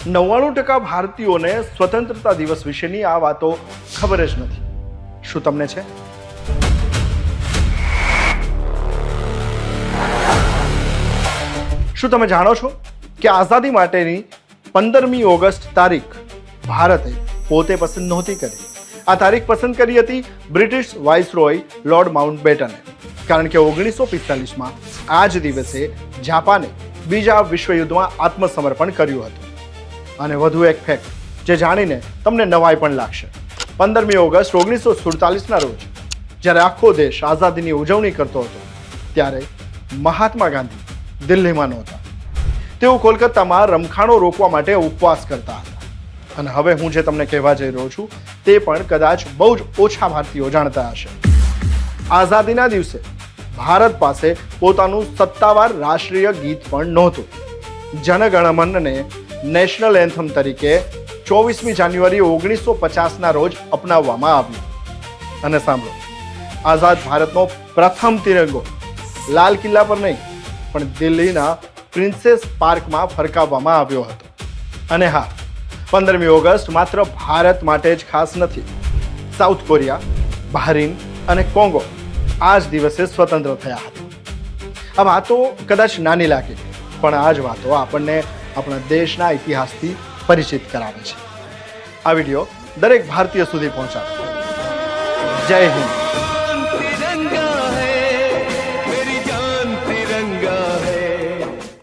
99% ભારતીયોને સ્વતંત્રતા દિવસ વિશેની આ વાતો ખબર જ નથી. શું તમને છે? શું તમે જાણો છો કે આઝાદી માટેની 15મી ઓગસ્ટ તારીખ ભારતે પોતે પસંદ નહોતી કરી. આ તારીખ પસંદ કરી હતી બ્રિટિશ વાઇસરોય લોર્ડ માઉન્ટબેટને, કારણ કે 1945માં આ જ દિવસે જાપાને બીજા વિશ્વયુદ્ધમાં આત્મસમર્પણ કર્યું હતું. અને વધુ એક ફેક્ટ જે જાણીને તમને નવાઈ પણ લાગશે. 15મી ઓગસ્ટ 1947ના રોજ જ્યારે આખો દેશ આઝાદીની ઉજવણી કરતો હતો, ત્યારે મહાત્મા ગાંધી દિલ્હીમાં નહોતા. તેઓ કોલકાતામાં રમખાણો રોકવા માટે ઉપવાસ કરતા હતા. અને હવે હું જે તમને કહેવા જઈ રહ્યો છું તે પણ કદાચ બહુ જ ઓછા ભારતીયો જાણતા હશે. આઝાદીના દિવસે ભારત પાસે પોતાનું સત્તાવાર રાષ્ટ્રીય ગીત પણ નહોતું. જનગણમનને નેશનલ એન્થમ તરીકે 24મી જાન્યુઆરી 1950ના રોજ અપનાવવામાં આવ્યું. અને સાંભળો, આઝાદ ભારતનો પ્રથમ તિરંગો લાલ કિલ્લા પર નહીં પણ દિલ્હીના પ્રિન્સેસ પાર્કમાં ફરકાવવામાં આવ્યો હતો. અને હા, 15મી ઓગસ્ટ માત્ર ભારત માટે જ ખાસ નથી. સાઉથ કોરિયા, બહરીન અને કોંગો આ જ દિવસે સ્વતંત્ર થયા હતા. આ વાતો કદાચ નાની લાગે, પણ આ જ વાતો આપણને આપણા દેશના ઇતિહાસથી પરિચિત કરાવે છે. આ વિડીયો દરેક ભારતીય સુધી પહોંચાડો. જય હિન્દ.